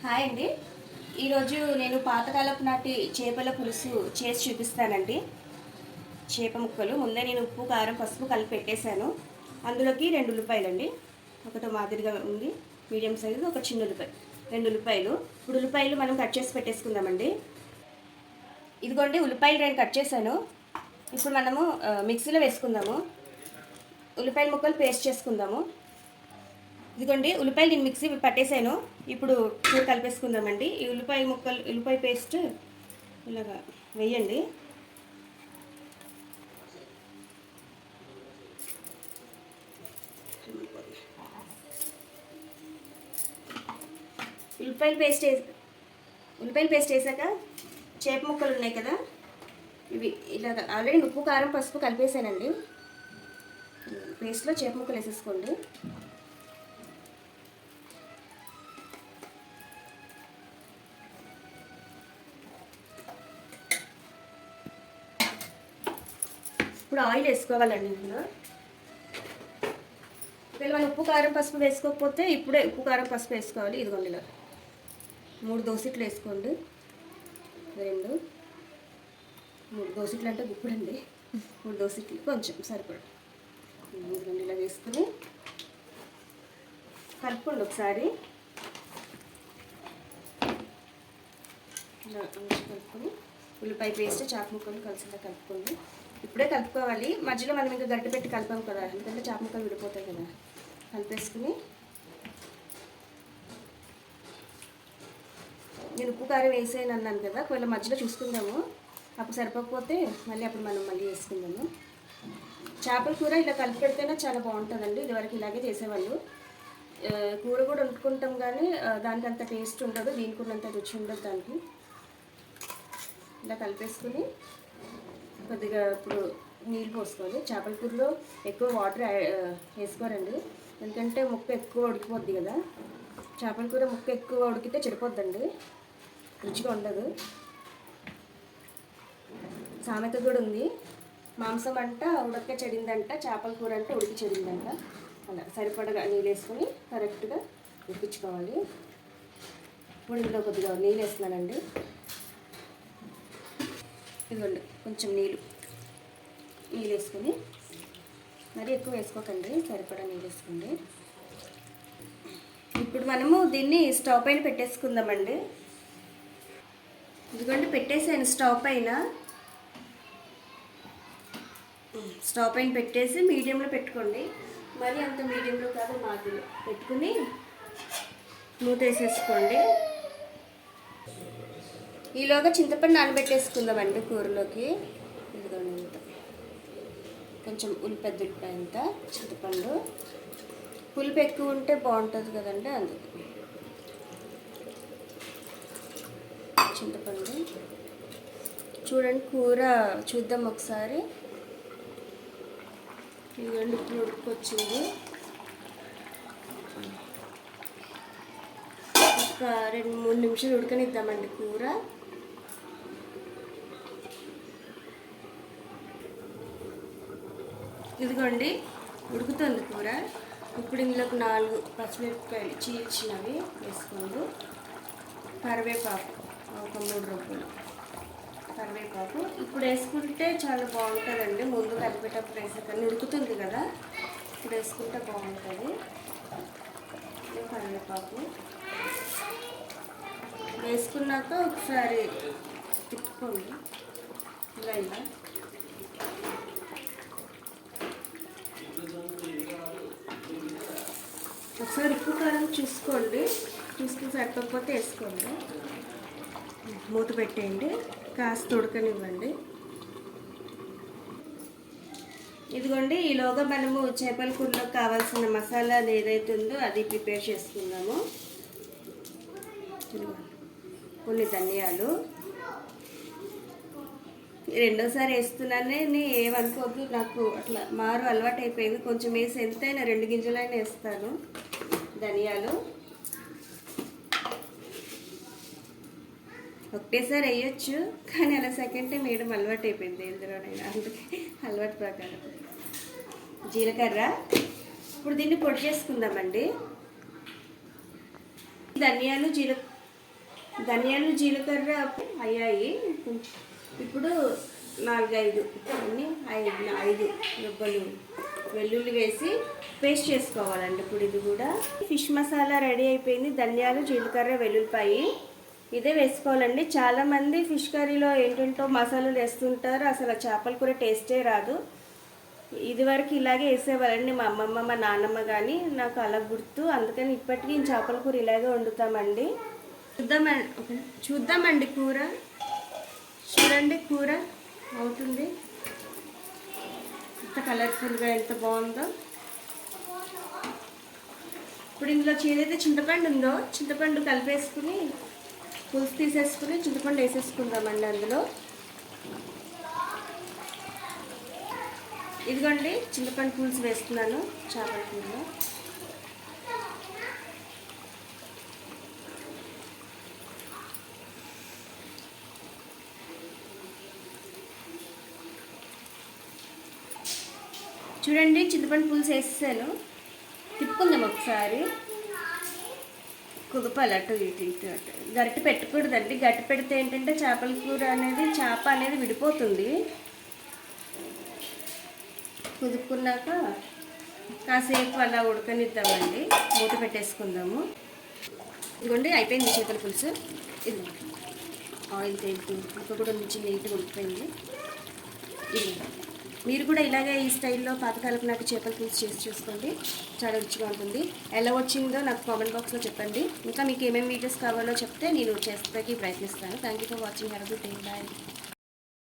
Hi అండి. ఈరోజు నేను పాతకాలపు నాటి చేపల పులుసు చేసి చూపిస్తానండి. చేప ముక్కలు ముందే నేను ఉప్పు కారం పసుపు కలిపి పెట్టేశాను. అందులోకి 2 ఉల్లిపాయలండి, ఒకటి మాదిరిగా ఉంది మీడియం సైజు, ఒక చిన్న ఉల్లిపాయ, 2 ఉల్లిపాయలు. ఇప్పుడు ఉల్లిపాయలు మనం కట్ చేసి పెట్టేసుకుందామండి. ఇదిగోండి ఉల్లిపాయలు 2 కట్ చేశాను. ఇప్పుడు మనము మిక్సీలో వేసుకుందాము. ఉల్లిపాయల ముక్కలు పేస్ట్ చేసుకుందాము. ఇదిగోండి ఉల్లిపాయలు నేను మిక్సీ పట్టేసాను. ఇప్పుడు కూర కలిపేసుకుందామండి. ఈ ఉల్లిపాయ పేస్ట్ ఇలాగా వేయండి. ఉల్లిపాయలు పేస్ట్ వేసాక చేప ముక్కలు ఉన్నాయి కదా, ఇవి ఇలాగ ఆల్రెడీ ఉప్పు కారం పసుపు కలిపేసానండి. పేస్ట్లో చేప ముక్కలు వేసేసుకోండి. ఇప్పుడు ఆయిల్ వేసుకోవాలండి. ఇందులో ఒకవేళ మనం ఉప్పు కారం పసుపు వేసుకోకపోతే ఇప్పుడే ఉప్పు కారం పసుపు వేసుకోవాలి. ఇదిగోండి ఇలా 3 దోసెట్లు వేసుకోండి. 3 దోసెట్లు అంటే గుప్పుడండి, 3 దోసెట్లు కొంచెం సరిపడ. ఇదిగోండి ఇలా వేసుకుని కలుపుకోండి ఒకసారి. ఇలా కలుపుకొని ఉల్లిపాయ పేస్ట్ చాప ముక్కలు కలిసిలా కలుపుకోండి. ఇప్పుడే కలుపుకోవాలి, మధ్యలో మనం ఇంకా గట్టి పెట్టి కలిపాం కదా, ఎందుకంటే చాప ముక్కలు విడిపోతాయి కదా. కలిపేసుకుని నేను ఉప్పు కారం వేసేయను అన్నాను కదా, ఒకవేళ మధ్యలో చూసుకుందాము, అప్పుడు సరిపోకపోతే అప్పుడు మనం మళ్ళీ వేసుకుందాము. చేపల కూర ఇలా కలిపి పెడితేనే చాలా బాగుంటుందండి. ఇదివరకు ఇలాగే చేసేవాళ్ళు. కూర కూడా వండుకుంటాం కానీ దానికి అంత టేస్ట్ ఉండదు, దీనికి ఉన్నంత రుచి ఉండదు దానికి. ఇలా కలిపేసుకుని కొద్దిగా ఇప్పుడు నీళ్ళు పోసుకోవాలి. చేపల కూరలో ఎక్కువ వాటర్ వేసుకోరండి, ఎందుకంటే ముక్క ఎక్కువ ఉడికిపోద్ది కదా. చేపల కూర ముక్క ఎక్కువ ఉడికితే చెడిపోద్దండి, రుచిగా ఉండదు. సామెత కూడా ఉంది, మాంసం అంట ఉడక చెడిందంట, చేపల కూర అంటే ఉడికి చెడిందంట. అలా సరిపడగా నీళ్ళు వేసుకొని కరెక్ట్గా ఉడికించుకోవాలి. ఇప్పుడు ఇందులో కొద్దిగా నీళ్ళు వేస్తున్నానండి. ఇదిగోండి కొంచెం నీళ్ళు వేసుకొని, మరీ ఎక్కువ వేసుకోకండి, సరిపడా నీళ్ళు వేసుకోండి. ఇప్పుడు మనము దీన్ని స్టవ్ పైన పెట్టేసుకుందామండి. ఇదిగోండి పెట్టేసాను స్టవ్ పైన పెట్టేసి మీడియంలో పెట్టుకోండి. మరి అంత మీడియంలో కాదు, మాదిలో పెట్టుకుని మూత వేసేసుకోండి. ఈలోగా చింతపండు నానబెట్టేసుకుందామండి కూరలోకి. ఇదిగోండి కొంచెం పెద్ద ఉల్లిపాయంత చింతపండు, పులుపు ఎక్కువ ఉంటే బాగుంటుంది కదండి, అందుకు చింతపండు. చూడండి కూర చూద్దాం ఒకసారి. ఇదిగోండి ఇప్పుడు ఉడుకొచ్చింది. ఒక 2-3 నిమిషాలు ఉడకనిద్దామండి కూర. ఇదిగోండి ఉడుకుతుంది కూర. ఇప్పుడు ఇందులోకి 4 పచ్చిమిరపకాయలు చీల్చినవి వేసుకోండి. కరివేపాకు ఒక 3 రొబ్బలు కరివేపాకు ఇప్పుడు వేసుకుంటే చాలా బాగుంటుందండి. ముందు కలిపేటప్పుడు వేసేకన్నా ఉడుకుతుంది కదా, ఇప్పుడు వేసుకుంటే బాగుంటుంది. కరివేపాకు వేసుకున్నాక ఒకసారి తిప్పుకోండి. ఇలా ఒకసారి ఉప్పు కారం చూసుకుని సరిపోకపోతే వేసుకోండి. మూత పెట్టేయండి, కాస్త ఉడకనివ్వండి. ఇదిగోండి ఈలోగా మనము చేపల కూరలో కావాల్సిన మసాలా ఏదైతే ఉందో అది ప్రిపేర్ చేసుకుందాము. కొన్ని ధనియాలు, రెండోసారి వేస్తున్నానని ఏమనుకోవద్దు, నాకు అట్లా అలవాటు అయిపోయింది. కొంచెం వేసి ఎంతైనా 2 గింజలైనా వేస్తాను. ధనియాలు ఒకటేసారి వేయచ్చు, కానీ అలా సెకండ్ టైం వేయడం అలవాటు అయిపోయింది ఎందులోనైనా, అందుకే అలవాటు ప్రకారం. జీలకర్ర ఇప్పుడు దీన్ని పొడి చేసుకుందామండి. ధనియాలు ధనియాలు జీలకర్ర అయ్యాయి. ఇప్పుడు 4-5 అన్ని 5 రెబ్బలు వెల్లుల్లి వేసి పేస్ట్ చేసుకోవాలండి. ఇప్పుడు ఇది కూడా ఫిష్ మసాలా రెడీ అయిపోయింది. ధనియాలు జీలకర్ర వెల్లుల్లిపాయి ఇదే వేసుకోవాలండి. చాలామంది ఫిష్ కర్రీలో ఏంటంటో మసాలాలు వేస్తుంటారు, అసలు చేపల కూర టేస్టే రాదు. ఇదివరకు ఇలాగే వేసేవాళ్ళండి మా అమ్మమ్మ మా నాన్నమ్మ, కానీ నాకు అలా గుర్తు, అందుకని ఇప్పటికీ చేపల కూర ఇలాగే వండుతామండి. చూద్దామండి కూర. చూడండి కూర అవుతుంది, ఎంత కలర్ఫుల్గా ఎంత బాగుందో. ఇప్పుడు ఇందులో ఏదైతే చింతపండు ఉందో చింతపండు కలిపేసుకుని పులుసు తీసేసుకుని చింతపండు వేసేసుకుందామండి అందులో. ఇదిగోండి చింతపండు పులుసు వేస్తున్నాను చేపల కూరలో. చూడండి చింతపండు పులుసు వేసేసాను. తిప్పుకుందాం ఒకసారి, కుదుపాలి అటు ఇటు ఇటు అటు. గరిటె పెట్టకూడదండి, గట్టి పెడితే ఏంటంటే చేపల కూర అనేది చేప అనేది విడిపోతుంది. కుదుపుకున్నాక కాసేపు అలా ఉడకనిద్దామండి, మూత పెట్టేసుకుందాము. ఇదిగోండి అయిపోయింది చేపల పులుసు. ఇది ఆయిల్ తేలుతూ ఉడక కూడా నుంచి నీట్గా ఉడికిపోయింది. ఇది మీరు కూడా ఇలాగే ఈ స్టైల్లో పాతకాలపు నాటి చేపల పులుసు చేసి చూసుకోండి, చాలా రుచిగా ఉంటుంది. ఎలా వచ్చిందో నాకు కామెంట్ బాక్స్లో చెప్పండి. ఇంకా మీకు ఏమేమి వీడియోస్ కావాలో చెప్తే నేను చేస్తాకి ప్రయత్నిస్తాను. Thank you for watching. Have a good day. Bye.